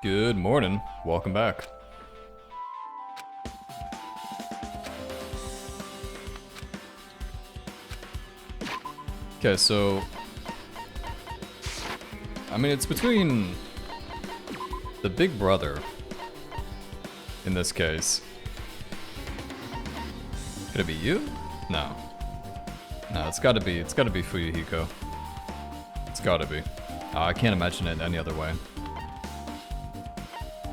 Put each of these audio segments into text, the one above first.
Good morning. Welcome back. Okay, so... I mean, it's between... the big brother, in this case. Could it be you? No. No, it's gotta be Fuyuhiko. It's gotta be. I can't imagine it any other way.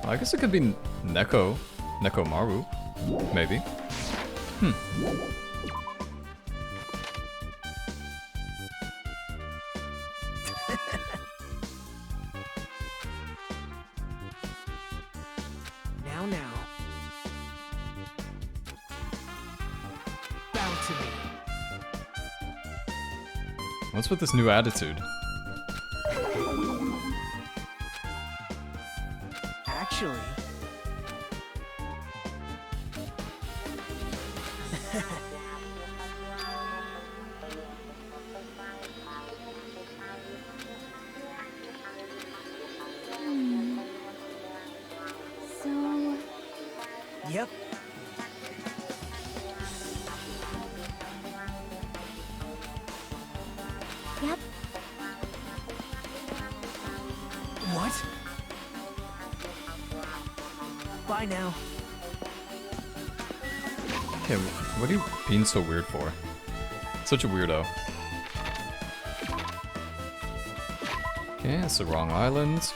I guess it could be Nekomaru, maybe. Now. Bow to me. What's with this new attitude? Actually... So... Yep. Yep. What? Bye now. Okay, what are you being so weird for? Such a weirdo. Okay, it's the wrong island.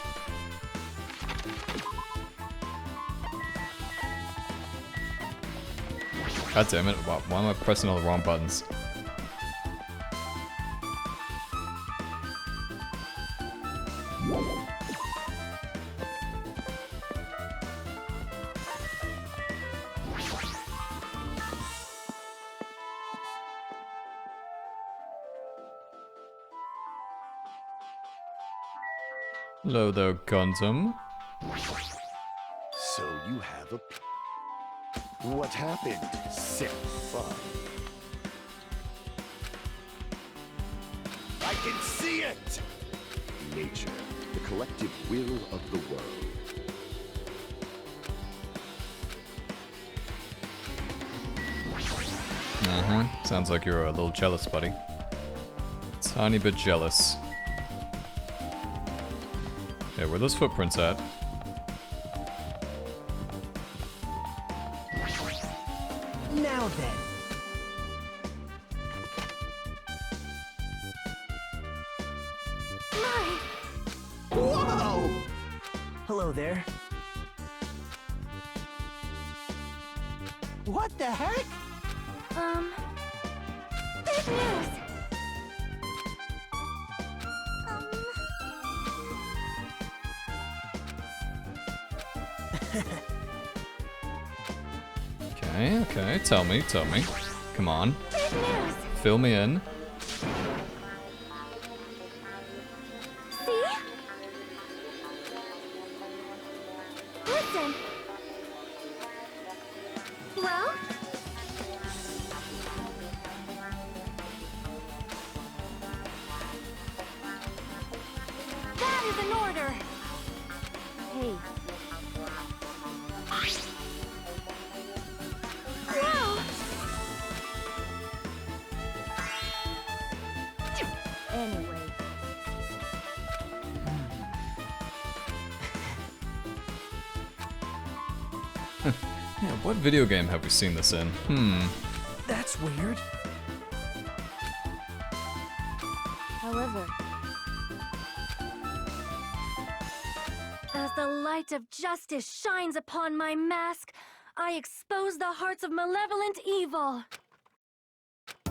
God damn it, why am I pressing all the wrong buttons? Hello there, Gundam. So you have a... What happened? Sick fun. I can see it! Nature, the collective will of the world. Sounds like you're a little jealous, buddy. Tiny bit jealous. Yeah, where are those footprints at? Now then. My! Whoa! Hello there. What the heck? Big news! Okay, tell me. Come on. Big news! Fill me in. See? Listen. Well? That is an order! Hey. No! Anyway. Yeah, what video game have we seen this in? That's weird. However, as the light of justice shines upon my mask, I expose the hearts of malevolent evil.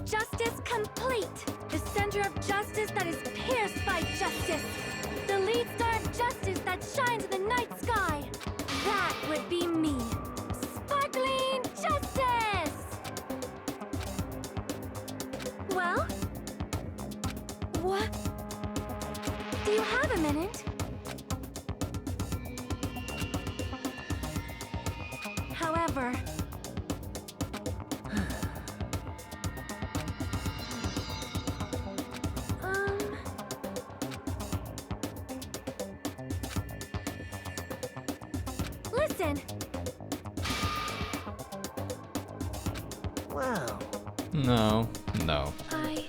Justice complete, the center of justice that is pierced by justice, the lead star of justice that shines in the night sky. That would be me. Sparkling justice! Well? What? Do you have a minute? However... reason. Wow. No, no, I...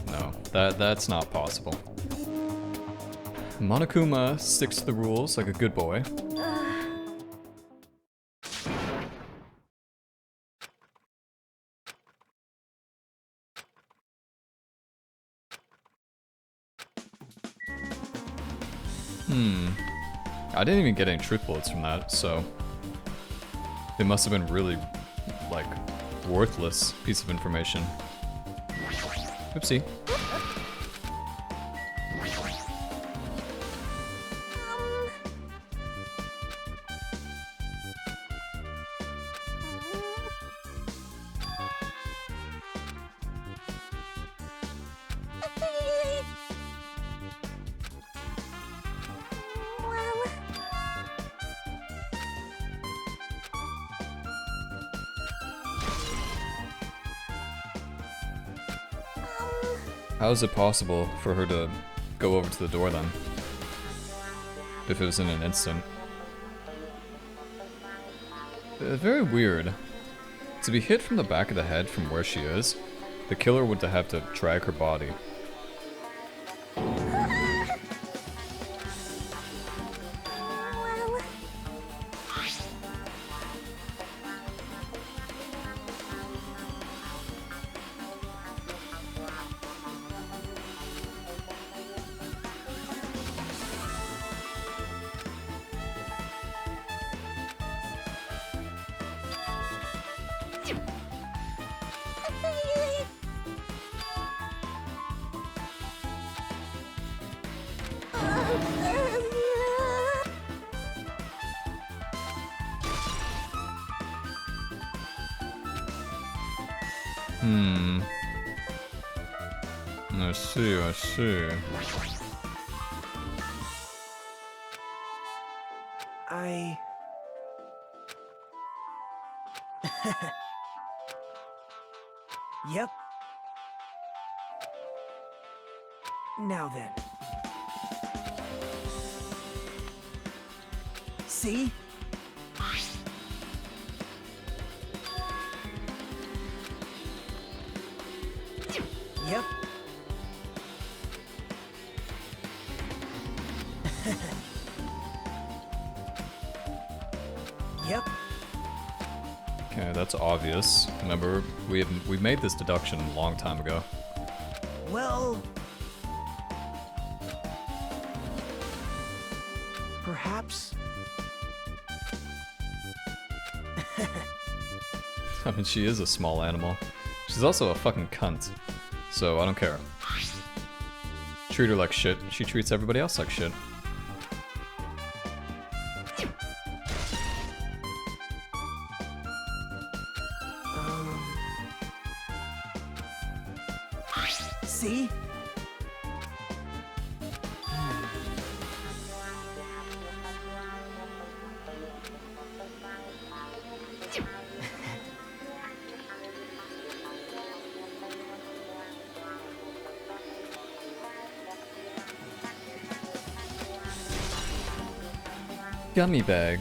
no. That's not possible. Monokuma sticks to the rules like a good boy. I didn't even get any truth bullets from that, so it must have been really, like, worthless piece of information. Oopsie. How is it possible for her to go over to the door then? If it was in an instant. Very weird. To be hit from the back of the head from where she is, the killer would have to drag her body. I see. Yep. Now then. See? Yep. Yep. Okay, that's obvious. Remember, we made this deduction a long time ago. Well... perhaps... I mean, she is a small animal. She's also a fucking cunt. So, I don't care. Treat her like shit. She treats everybody else like shit. See? Gummy bag.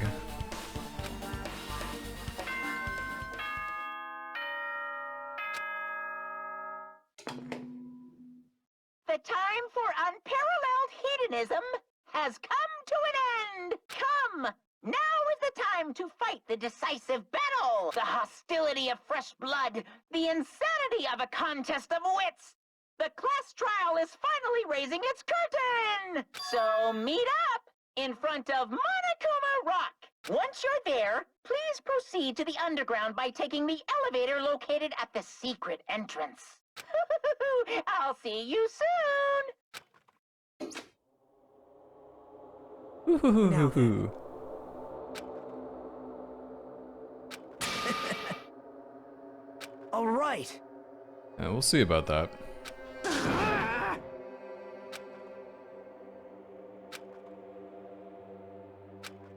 The time for unparalleled hedonism has come to an end! Come! Now is the time to fight the decisive battle! The hostility of fresh blood, the insanity of a contest of wits! The class trial is finally raising its curtain! So meet up in front of Monokuma Rock! Once you're there, please proceed to the underground by taking the elevator located at the secret entrance. I'll see you soon! Ooh. All right. Yeah, we'll see about that.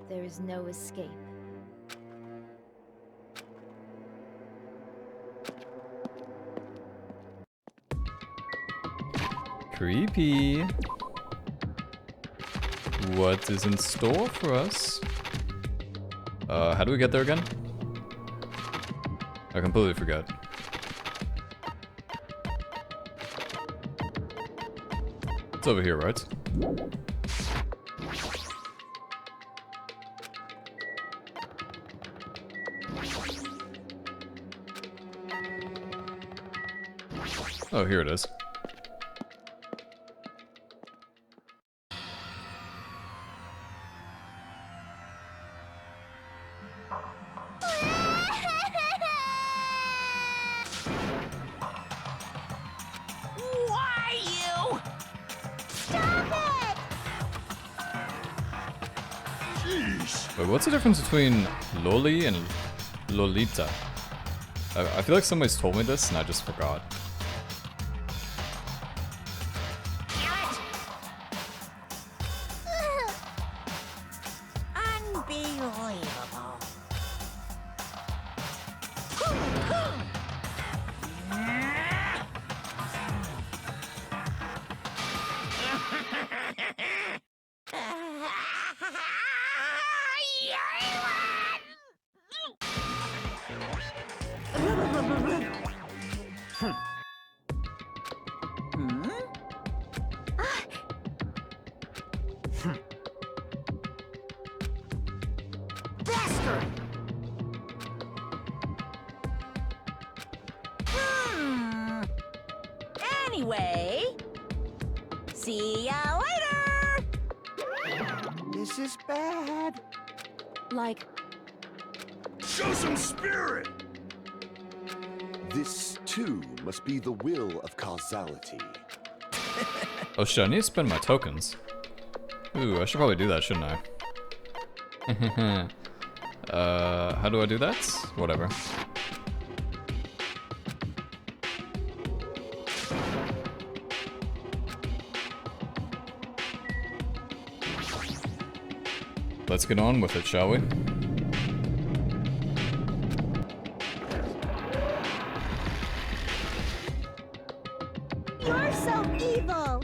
There is no escape. Creepy. What is in store for us? How do we get there again? I completely forgot. It's over here, right? Oh, here it is. Why you? Stop it! Wait, what's the difference between Loli and Lolita? I feel like somebody's told me this and I just forgot. Unbelievable. Bastard! Anyway, see ya later! This is bad. Like, Show some spirit! This, too, must be the will of causality. Oh shit, I need to spend my tokens. Ooh, I should probably do that, shouldn't I? How do I do that? Whatever. Let's get on with it, shall we? you're so evil!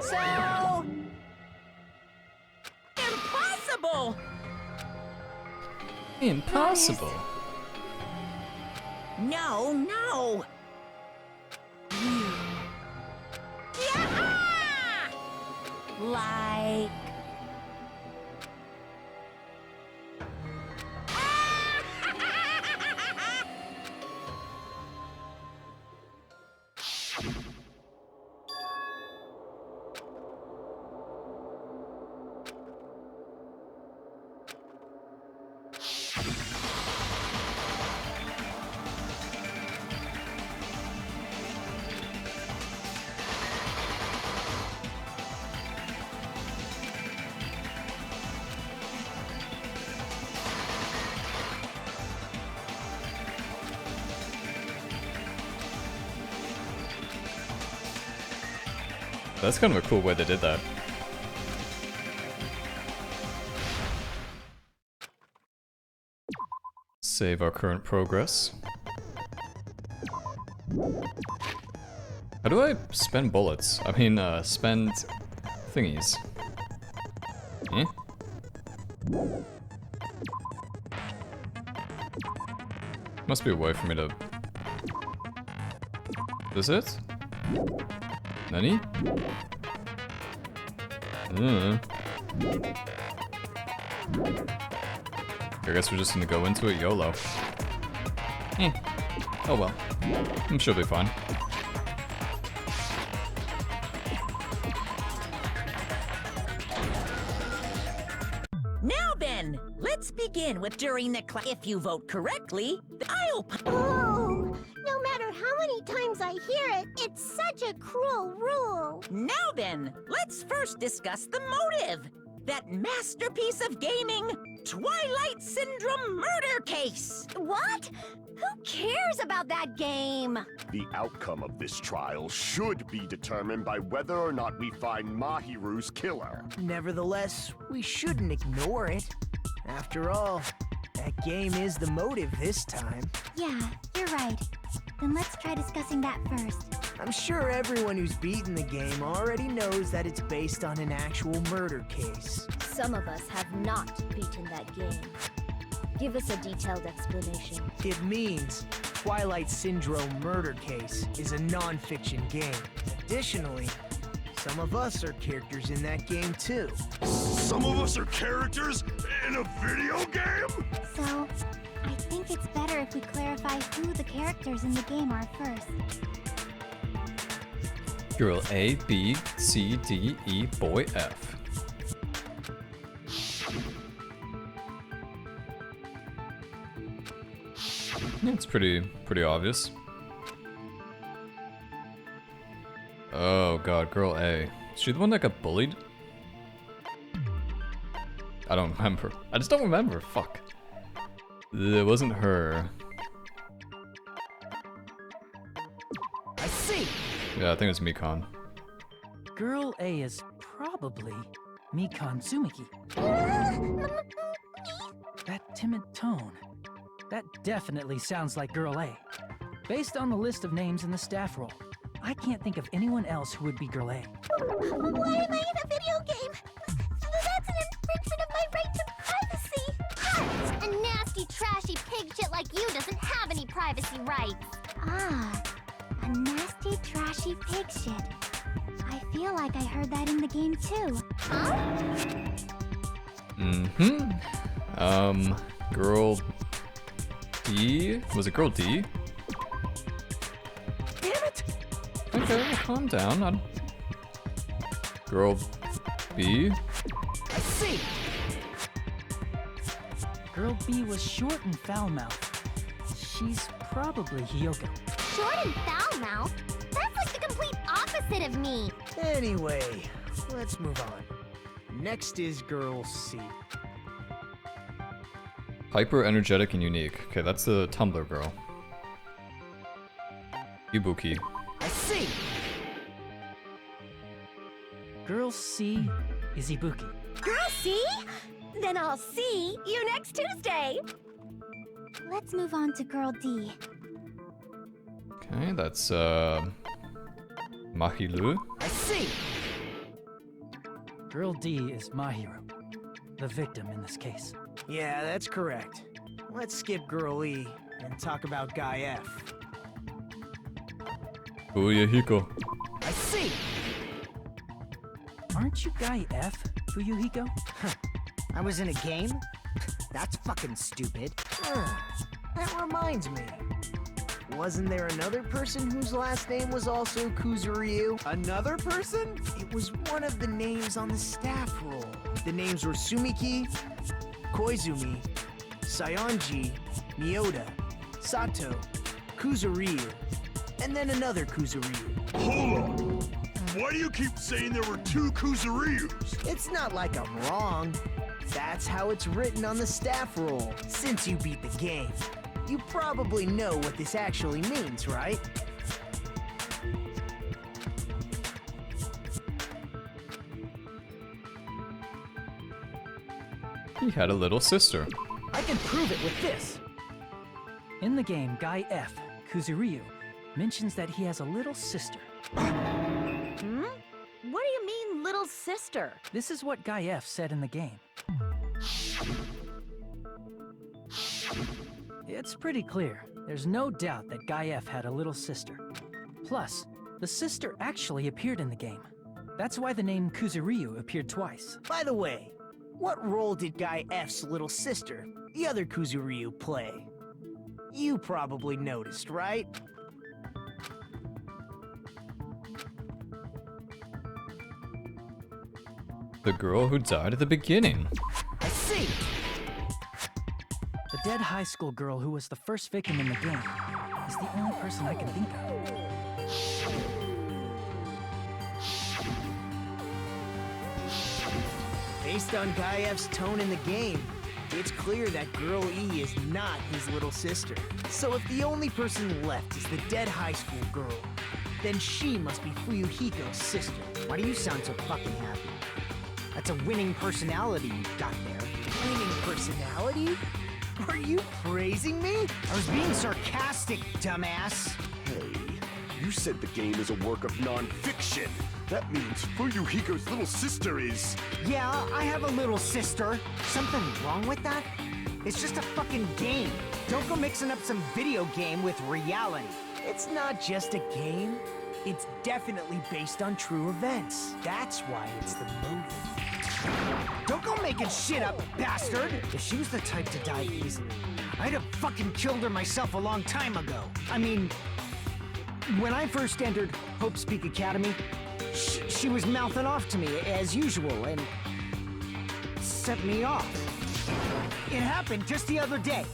So... impossible! Impossible. No, no! Yeah! Like... That's kind of a cool way they did that. Save our current progress. How do I spend bullets? I mean, spend thingies. Eh? Must be a way for me to... Is it? Nani? I guess we're just gonna go into it YOLO. Eh. Oh well. I'm sure it'll be fine. Let's begin with during the class. If you vote correctly, I'll... Oh, no matter how many times I hear it, it's such a cruel rule. Now then, let's first discuss the motive. That masterpiece of gaming, Twilight Syndrome murder case. What? Who cares about that game? The outcome of this trial should be determined by whether or not we find Mahiru's killer. Nevertheless, we shouldn't ignore it. After all, that game is the motive this time. Yeah, you're right. Then let's try discussing that first. I'm sure everyone who's beaten the game already knows that it's based on an actual murder case. Some of us have not beaten that game. Give us a detailed explanation. It means Twilight Syndrome Murder Case is a non-fiction game. Additionally, some of us are characters in that game too. Some of us are characters in a video game? So, I think it's better if we clarify who the characters in the game are first. Girl A, B, C, D, E, boy F. It's pretty obvious. Oh god, girl A. Is she the one that got bullied? I don't remember. I just don't remember. Fuck. It wasn't her. I see! Yeah, I think it's Mikon. Girl A is probably Mikon Tsumiki. That timid tone. That definitely sounds like Girl A. Based on the list of names in the staff roll, I can't think of anyone else who would be Girl A. Why am I in a video game? That's an infringement of my right to privacy. A nasty, trashy pig shit like you doesn't have any privacy rights. Ah, a nasty, trashy pig shit. I feel like I heard that in the game too. Huh? Girl D? Was it girl D? Damn it! Okay, calm down. Girl B? I see! Girl B was short and foul-mouthed. She's probably Hiyoko. Short and foul-mouthed? That's like the complete opposite of me. Anyway, let's move on. Next is Girl C. Hyper energetic and unique. Okay, that's the Tumblr girl. Ibuki. I see! Girl C is Ibuki. Girl, see? Then I'll see you next Tuesday. Let's move on to Girl D. Okay, that's Mahilu. I see! Girl D is Mahiru, the victim in this case. Yeah, that's correct. Let's skip Girl E and talk about Guy F. Uyahiko. I see! Aren't you Guy F, Fuyuhiko? I was in a game? That's fucking stupid. That reminds me. Wasn't there another person whose last name was also Kuzuryu? Another person? It was one of the names on the staff roll. The names were Sumiki, Koizumi, Sayonji, Miyoda, Sato, Kuzuryu, and then another Kuzuryu. Hold on. Why do you keep saying there were two Kuzuryus? It's not like I'm wrong. That's how it's written on the staff roll. Since you beat the game, you probably know what this actually means, right? He had a little sister. I can prove it with this! In the game, Guy F, Kuzuryu, mentions that he has a little sister. Hmm? What do you mean, little sister? This is what Guy F said in the game. It's pretty clear. There's no doubt that Guy F had a little sister. Plus, the sister actually appeared in the game. That's why the name Kuzuryu appeared twice. By the way, what role did Guy F's little sister, the other Kuzuryu, play? You probably noticed, right? The girl who died at the beginning. I see! dead high school girl who was the first victim in the game is the only person I can think of. Based on Guy F's tone in the game, it's clear that Girl E is not his little sister. So if the only person left is the dead high school girl, then she must be Fuyuhiko's sister. Why do you sound so fucking happy? That's a winning personality you've got there. Winning personality? Are you praising me? I was being sarcastic, dumbass. Hey, you said the game is a work of non-fiction. That means Fuyuhiko's little sister is... Yeah, I have a little sister. Something wrong with that? It's just a fucking game. Don't go mixing up some video game with reality. It's not just a game. It's definitely based on true events. That's why it's the motive. Don't go making shit up, bastard! If she was the type to die easily, I'd have fucking killed her myself a long time ago. I mean, when I first entered Hope Speak Academy, she was mouthing off to me as usual and set me off. It happened just the other day.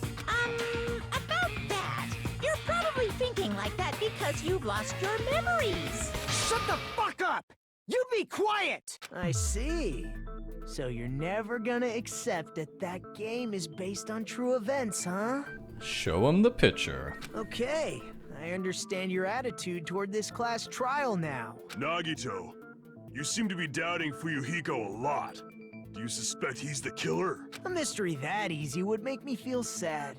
About that. You're probably thinking like that because you've lost your memories. Shut the fuck up! You be quiet! I see. So you're never gonna accept that that game is based on true events, huh? Show him the picture. Okay, I understand your attitude toward this class trial now. Nagito, you seem to be doubting Fuyuhiko a lot. Do you suspect he's the killer? A mystery that easy would make me feel sad.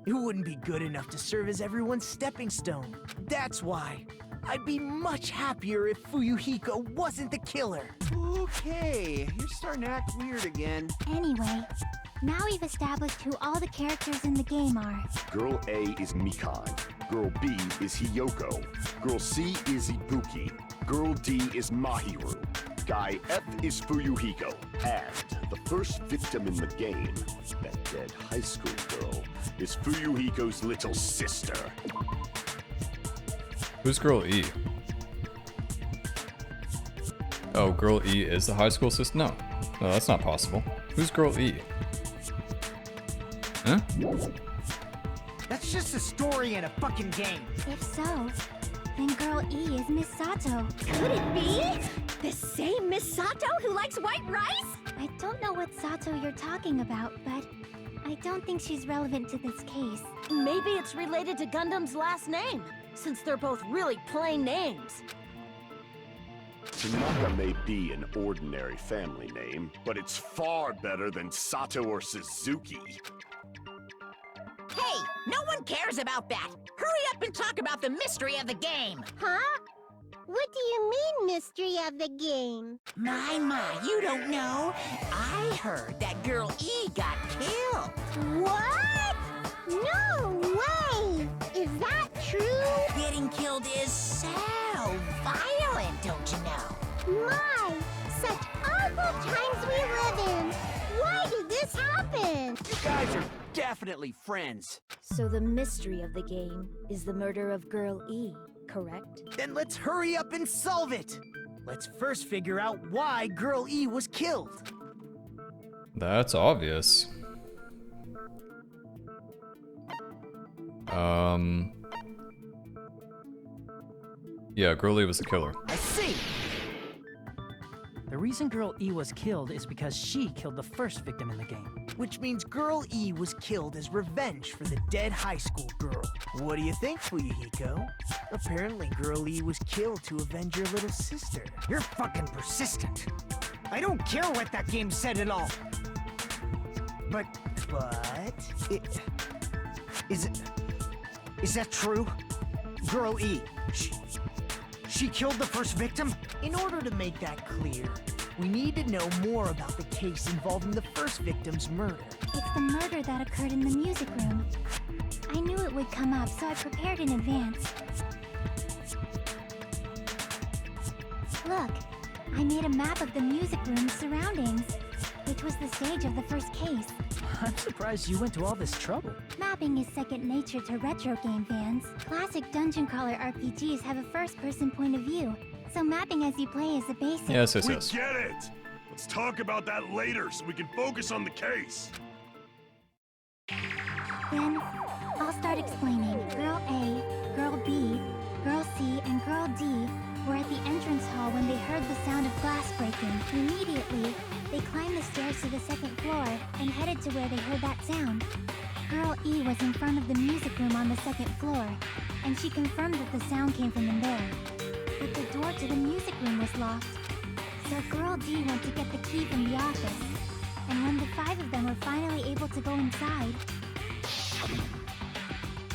It wouldn't be good enough to serve as everyone's stepping stone. That's why I'd be much happier if Fuyuhiko wasn't the killer. Okay, you're starting to act weird again. Anyway, now we've established who all the characters in the game are. Girl A is Mikan. Girl B is Hiyoko. Girl C is Ibuki. Girl D is Mahiru. Guy F is Fuyuhiko. And the first victim in the game, that dead high school girl, is Fuyuhiko's little sister. Who's Girl E? Oh, Girl E is the high school sister? No. No, that's not possible. Who's Girl E? Huh? That's just a story in a fucking game. If so, then Girl E is Miss Sato. Could it be? The same Miss Sato who likes white rice? I don't know what Sato you're talking about, but I don't think she's relevant to this case. Maybe it's related to Gundam's last name, since they're both really plain names. Tanaka may be an ordinary family name, but it's far better than Sato or Suzuki. Hey, no one cares about that. Hurry up and talk about the mystery of the game. Huh? What do you mean, mystery of the game? My, you don't know. I heard that Girl E got killed. What? No way! Is that true? Getting killed is so violent, don't you know? My, such awful times we live in. Why did this happen? You guys are definitely friends. So the mystery of the game is the murder of Girl E, correct? Then let's hurry up and solve it. Let's first figure out why Girl E was killed. That's obvious. Yeah, Girl E was the killer. I see. The reason Girl E was killed is because she killed the first victim in the game. Which means Girl E was killed as revenge for the dead high school girl. What do you think, Fuyuhiko? Apparently Girl E was killed to avenge your little sister. You're fucking persistent. I don't care what that game said at all. But, is that true? Girl E, she killed the first victim? In order to make that clear, we need to know more about the case involving the first victim's murder. It's the murder that occurred in the music room. I knew it would come up, so I prepared in advance. Look, I made a map of the music room's surroundings, which was the stage of the first case. I'm surprised you went to all this trouble. Mapping is second nature to retro game fans. Classic dungeon crawler RPGs have a first-person point of view, so mapping as you play is the basic. Yes. We get it! Let's talk about that later so we can focus on the case. Then, I'll start explaining. Girl A, Girl B, Girl C, and Girl D were at the entrance hall when they heard the sound of glass breaking. Immediately, they climbed the stairs to the second floor and headed to where they heard that sound. Girl E was in front of the music room on the second floor, and she confirmed that the sound came from in there. But the door to the music room was locked. So Girl D went to get the key from the office, and when the 5 of them were finally able to go inside,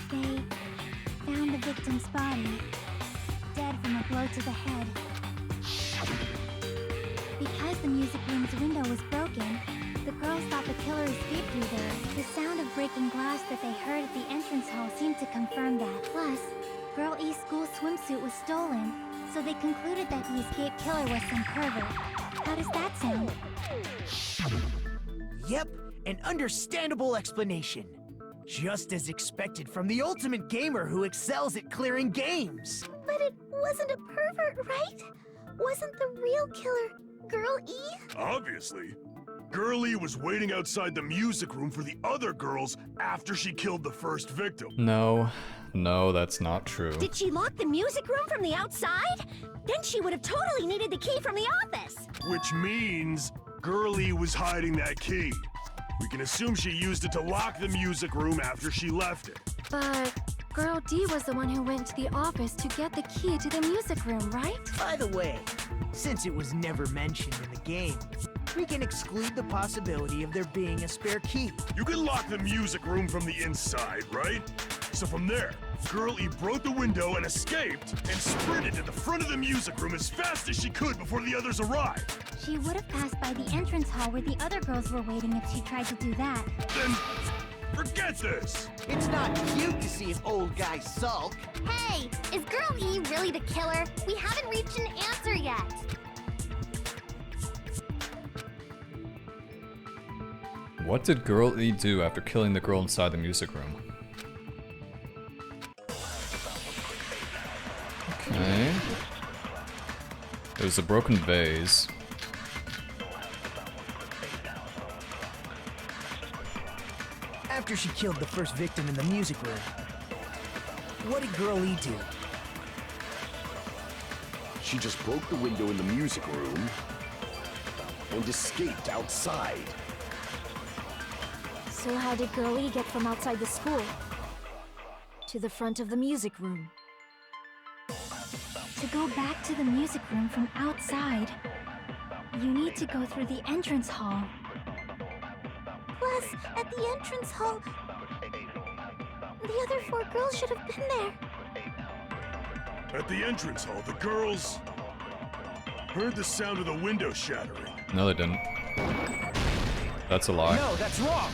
they found the victim's body, dead from a blow to the head. Because the music room's window was broken, the girls thought the killer escaped through there. The sound of breaking glass that they heard at the entrance hall seemed to confirm that. Plus, Girl E's school swimsuit was stolen, so they concluded that the escaped killer was some pervert. How does that sound? Yep, an understandable explanation. Just as expected from the ultimate gamer who excels at clearing games. But it wasn't a pervert, right? Wasn't the real killer Girl E? Obviously. Girlie was waiting outside the music room for the other girls after she killed the first victim. No, that's not true. Did she lock the music room from the outside? Then she would have totally needed the key from the office. Which means Girlie was hiding that key. We can assume she used it to lock the music room after she left it. But Girl D was the one who went to the office to get the key to the music room, right? By the way, since it was never mentioned in the game, we can exclude the possibility of there being a spare key. You can lock the music room from the inside, right? So from there, Girl E broke the window and escaped and sprinted to the front of the music room as fast as she could before the others arrived. She would have passed by the entrance hall where the other girls were waiting if she tried to do that. Then forget this! It's not cute to see an old guy sulk. Hey, is Girl E really the killer? We haven't reached an answer yet. What did Girl E do after killing the girl inside the music room? Okay. There's a broken vase. After she killed the first victim in the music room, what did Girl E do? She just broke the window in the music room and escaped outside. So how did Girl E get from outside the school to the front of the music room? To go back to the music room from outside, you need to go through the entrance hall. Plus, at the entrance hall, the other 4 girls should have been there. At the entrance hall, the girls heard the sound of the window shattering. No, they didn't. That's a lie. No, that's wrong.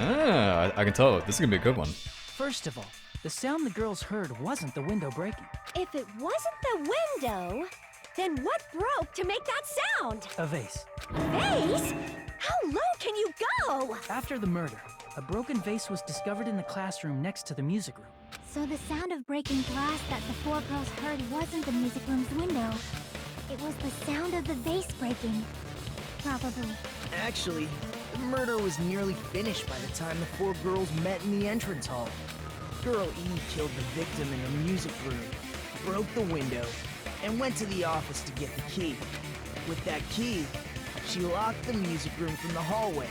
Ah, I can tell. This is gonna be a good one. First of all, the sound the girls heard wasn't the window breaking. If it wasn't the window, then what broke to make that sound? A vase. Vase? How low can you go? After the murder, a broken vase was discovered in the classroom next to the music room. So the sound of breaking glass that the 4 girls heard wasn't the music room's window. It was the sound of the vase breaking. Probably. Actually, the murder was nearly finished by the time the 4 girls met in the entrance hall. Girl E killed the victim in the music room, broke the window, and went to the office to get the key. With that key, she locked the music room from the hallway,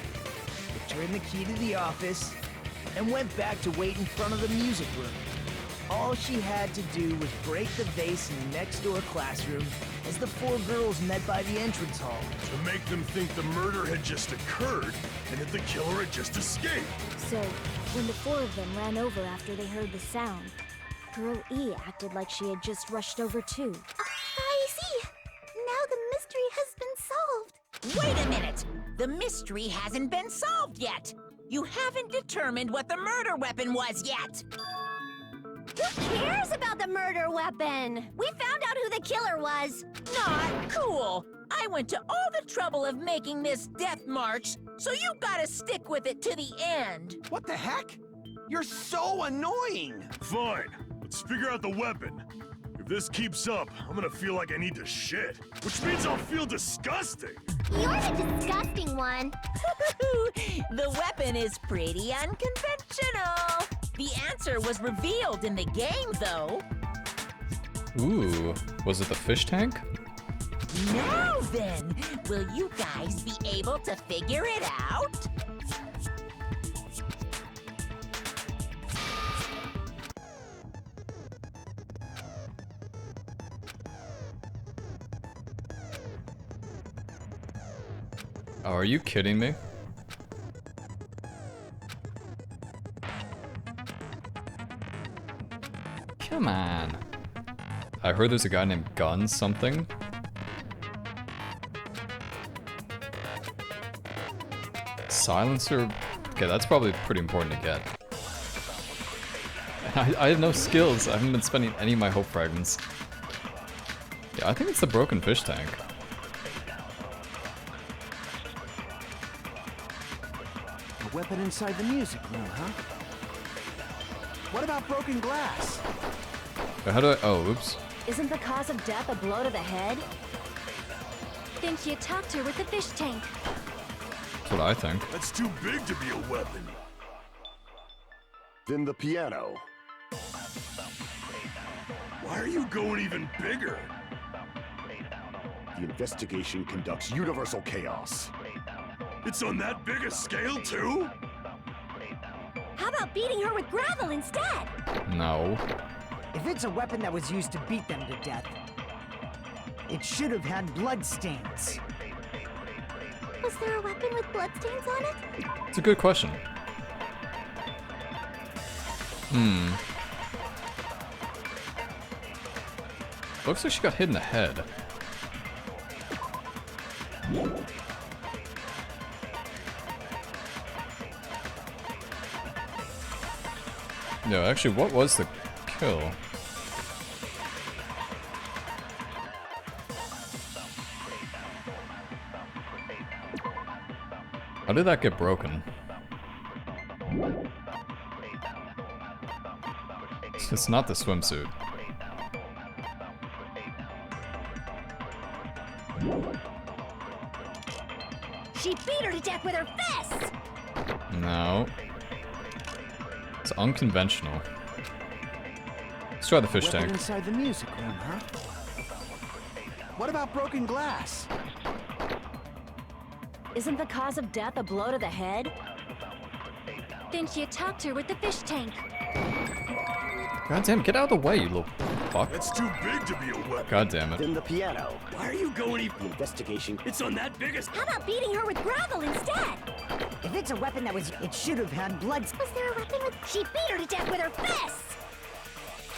returned the key to the office, and went back to wait in front of the music room. All she had to do was break the vase in the next door classroom as the 4 girls met by the entrance hall. To make them think the murder had just occurred and that the killer had just escaped. So, when the 4 of them ran over after they heard the sound, Girl E acted like she had just rushed over too. I see. Now the mystery has been solved. Wait a minute! The mystery hasn't been solved yet! You haven't determined what the murder weapon was yet! Who cares about the murder weapon? We found out who the killer was. Not cool! I went to all the trouble of making this death march, so you gotta stick with it to the end! What the heck? You're so annoying! Fine, let's figure out the weapon. If If this keeps up, I'm gonna feel like I need to shit, which means I'll feel disgusting. You're the disgusting one. The weapon is pretty unconventional. The answer was revealed in the game, though. Ooh, was it the fish tank? Now then, will you guys be able to figure it out? Oh, are you kidding me? Come on. I heard there's a guy named Gun something. Silencer? Okay, that's probably pretty important to get. I have no skills. I haven't been spending any of my hope fragments. Yeah, I think it's the broken fish tank. A weapon inside the music room, huh? What about broken glass? How do I... Oh, oops. Isn't the cause of death a blow to the head? Then she attacked her with the fish tank. That's what I think. That's too big to be a weapon. Then the piano. Why are you going even bigger? The investigation conducts universal chaos. It's on that big a scale, too? How about beating her with gravel instead? No. If it's a weapon that was used to beat them to death, it should have had bloodstains. Was there a weapon with bloodstains on it? It's a good question. Looks like she got hit in the head. No, actually, what was the kill? How did that get broken? It's not the swimsuit. She beat her to death with her fists! No. It's unconventional. Let's try the fish Weapon tank. inside the music room, huh? What about broken glass? Isn't the cause of death a blow to the head? Then she attacked her with the fish tank. God damn, get out of the way, you little fuck. That's too big to be a weapon. God damn it. Then the piano. Why are you going even... The investigation. It's on that big a... How about beating her with gravel instead? If it's a weapon that was, it should have had blood. Was there a weapon with... She beat her to death with her fists!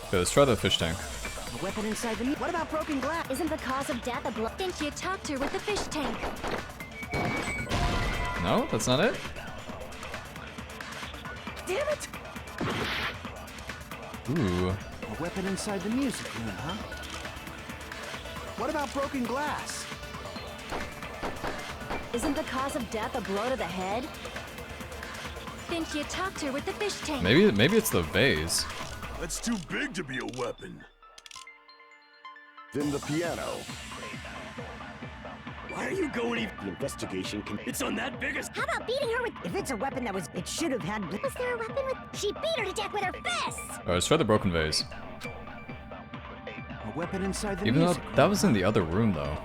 Okay, let's try the fish tank. A weapon inside the. What about broken glass? Isn't the cause of death a blow? Then she attacked her with the fish tank. No, that's not it? Damn it! Ooh. A weapon inside the music room, huh? What about broken glass? Isn't the cause of death a blow to the head? Then she attacked her with the fish tank. Maybe it's the vase. That's too big to be a weapon. Then the piano. Why are you going even... The investigation can... It's on that big a... How about beating her with... If it's a weapon that was, it should have had. Was there a weapon with... She beat her to death with her fists! Alright, let's try the broken vase. A weapon inside the Even though music room. that was in the other room, though.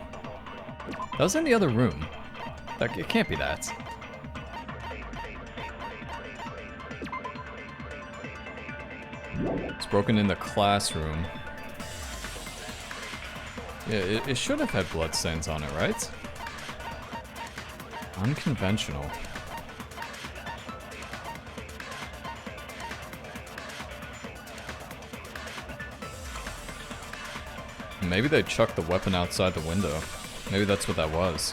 That was in the other room. It can't be that. It's broken in the classroom. Yeah, it should have had bloodstains on it, right? Unconventional. Maybe they chucked the weapon outside the window. Maybe that's what that was.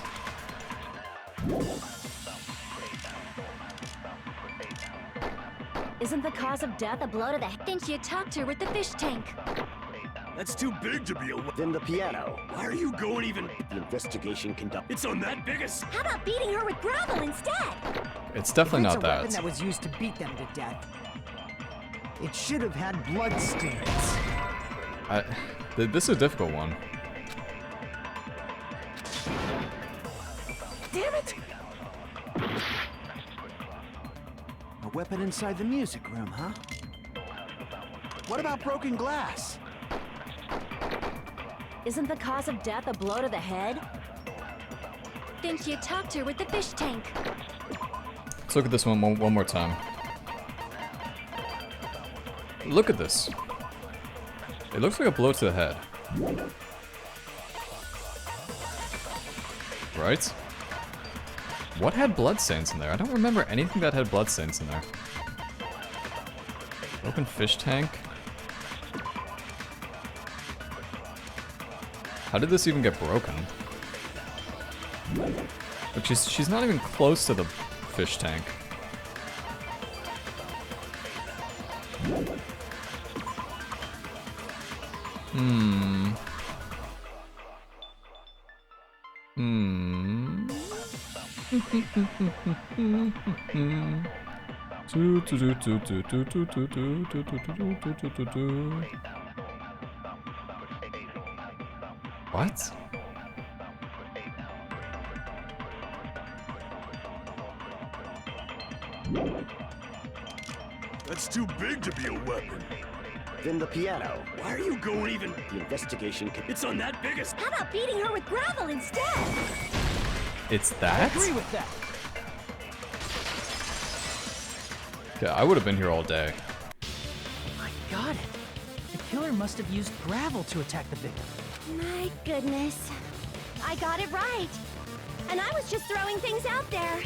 Isn't the cause of death a blow to the head? Then she attacked her with the fish tank. That's too big to be a weapon. Then the piano. Why are you going even... The investigation conduct. It's on that big a... How about beating her with gravel instead? It's definitely If not it's a weapon that. that was used to beat them to death, it should have had bloodstains. This is a difficult one. Damn it! A weapon inside the music room, huh? What about broken glass? Isn't the cause of death a blow to the head? Then she attacked her with the fish tank. Let's look at this one more time. Look at this. It looks like a blow to the head. Right? What had bloodstains in there? I don't remember anything that had bloodstains in there. Broken fish tank? How did this even get broken? But she's not even close to the fish tank. What? That's too big to be a weapon. Then the piano. Why are you going even? The investigation could... It's on that biggest. How about beating her with gravel instead? It's that? Agree with that. Yeah, I would have been here all day. I got it. The killer must have used gravel to attack the victim. My goodness. I got it right. And I was just throwing things out there.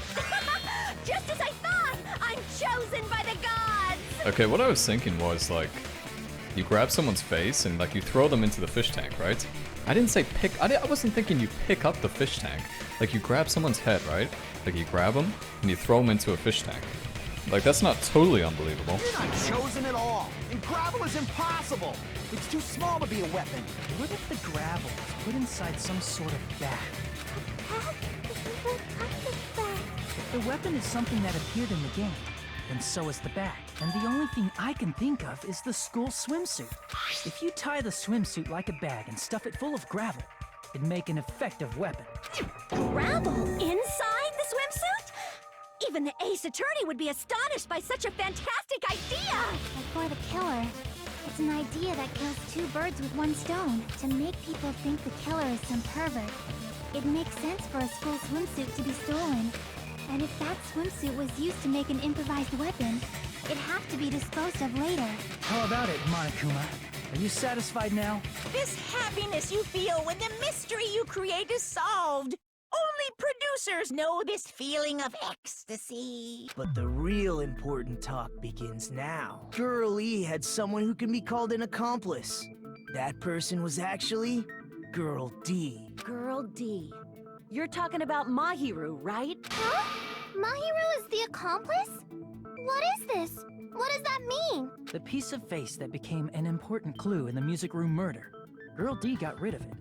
Just as I thought! I'm chosen by the gods! Okay, what I was thinking was, like, you grab someone's face and, like, you throw them into the fish tank, right? I didn't say pick... I wasn't thinking you pick up the fish tank. Like, you grab someone's head, right? Like, you grab them and you throw them into a fish tank. Like, that's not totally unbelievable. You're not chosen at all. And gravel is impossible. It's too small to be a weapon. What if the gravel was put inside some sort of bag? The weapon is something that appeared in the game, and so is the bag. And the only thing I can think of is the school swimsuit. If you tie the swimsuit like a bag and stuff it full of gravel, it'd make an effective weapon. Gravel inside the swimsuit? Even the ace attorney would be astonished by such a fantastic idea! But for the killer, it's an idea that kills two birds with one stone. To make people think the killer is some pervert, it makes sense for a school swimsuit to be stolen. And if that swimsuit was used to make an improvised weapon, it'd have to be disposed of later. How about it, Monokuma? Are you satisfied now? This happiness you feel when the mystery you create is solved. Only producers know this feeling of ecstasy. But the real important talk begins now. Girl E had someone who can be called an accomplice. That person was actually Girl D. Girl D. You're talking about Mahiru, right? Huh? Mahiru is the accomplice? What is this? What does that mean? The piece of face that became an important clue in the music room murder. Girl D got rid of it.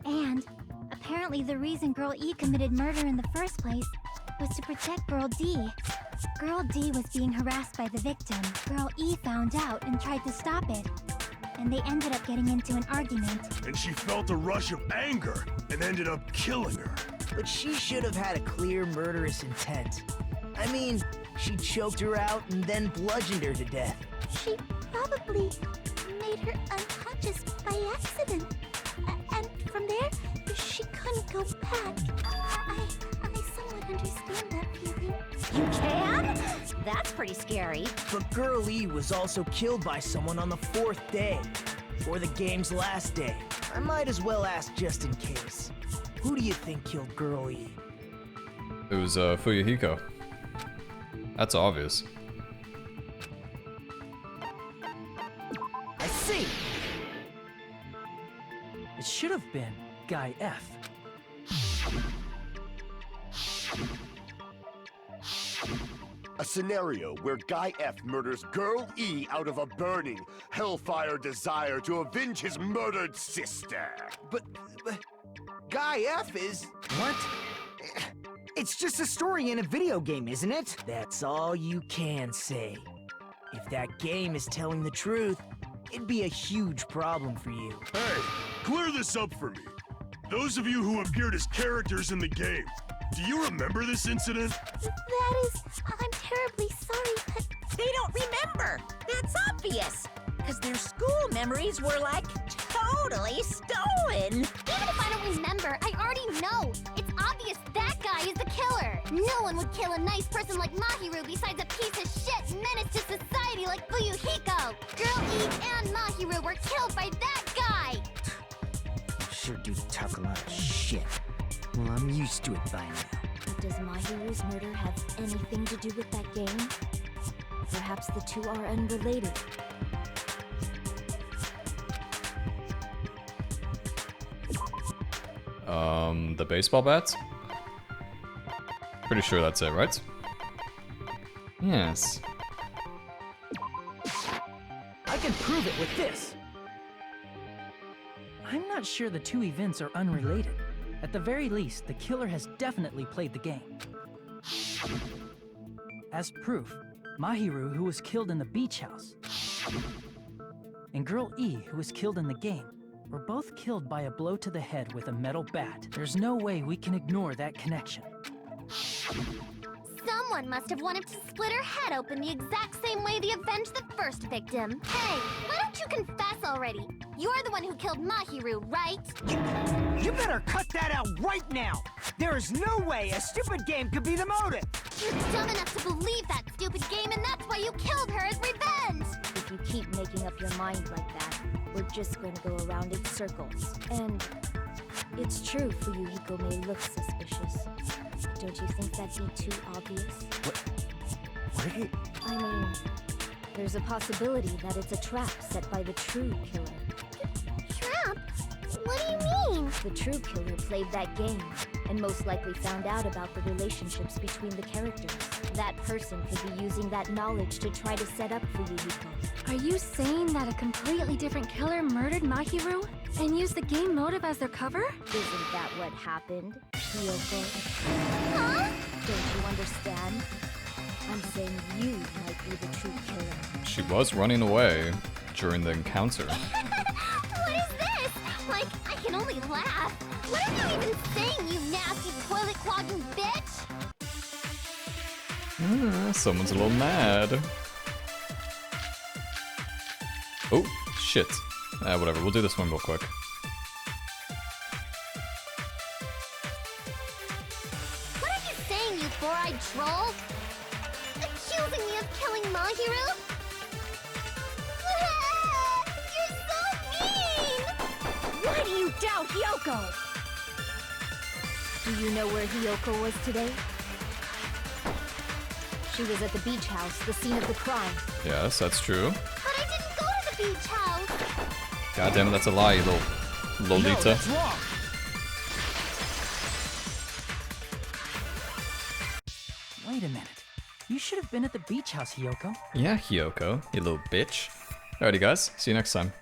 And apparently the reason Girl E committed murder in the first place was to protect Girl D. Girl D was being harassed by the victim. Girl E found out and tried to stop it. And they ended up getting into an argument. And she felt a rush of anger and ended up killing her. But she should have had a clear murderous intent. I mean, she choked her out and then bludgeoned her to death. She probably made her unconscious by accident. And from there, she couldn't go back. I somewhat understand that feeling. You can? That's pretty scary. But Girl E was also killed by someone on the 4th day, or the game's last day. I might as well ask just in case. Who do you think killed Girl E? It was Fuyuhiko. That's obvious. I see! It should have been Guy F. A scenario where Guy F murders Girl E out of a burning, hellfire desire to avenge his murdered sister. But Guy F is... What? It's just a story in a video game, isn't it? That's all you can say. If that game is telling the truth, it'd be a huge problem for you. Hey, clear this up for me. Those of you who appeared as characters in the game, do you remember this incident? I'm terribly sorry, but They don't remember. That's obvious. Because their school memories were like totally stolen. even if I don't remember, I already know. It's obvious that guy is the killer. No one would kill a nice person like Mahiru besides a piece of shit menace to society like Fuyuhiko. Girl E and Mahiru were killed by that guy. Sure do talk a lot of shit. Well, I'm used to it by now. But does Mahiru's murder have anything to do with that game? Perhaps the two are unrelated. The baseball bats? Pretty sure that's it, right? Yes. I can prove it with this. I'm not sure the two events are unrelated. At the very least, the killer has definitely played the game. As proof, Mahiru, who was killed in the beach house, and Girl E, who was killed in the game, were both killed by a blow to the head with a metal bat. There's no way we can ignore that connection. Someone must have wanted to split her head open the exact same way they avenged the first victim. Hey, why don't you confess already? You're the one who killed Mahiru, right? You better cut that out right now! There is no way a stupid game could be the motive! You're dumb enough to believe that stupid game, and that's why you killed her as revenge! If you keep making up your mind like that, we're just going to go around in circles. And it's true Fuyuhiko may look suspicious. Don't you think that'd be too obvious? What did it... I mean, there's a possibility that it's a trap set by the true killer. Trap? What do you mean? The true killer played that game, and most likely found out about the relationships between the characters. That person could be using that knowledge to try to set up Fuyuhiko. Are you saying that a completely different killer murdered Mahiru and used the game motive as their cover? Isn't that what happened, Hiyoko? Huh? Don't you understand? I'm saying you might be the true killer. She was running away during the encounter. What is this? Like, I can only laugh. What are you even saying, you nasty toilet-clogging bitch? Someone's a little mad. Oh, shit. Whatever, we'll do this one real quick. What are you saying, you four-eyed troll? Accusing me of killing Mahiru? You're so mean! Why do you doubt Hiyoko? Do you know where Hiyoko was today? She was at the beach house, the scene of the crime. Yes, that's true. But I didn't go to the beach house! God damn it, that's a lie, you little Lolita. No, that's wrong! Wait a minute. You should have been at the beach house, Hiyoko. Yeah, Hiyoko, you little bitch. Alrighty guys, see you next time.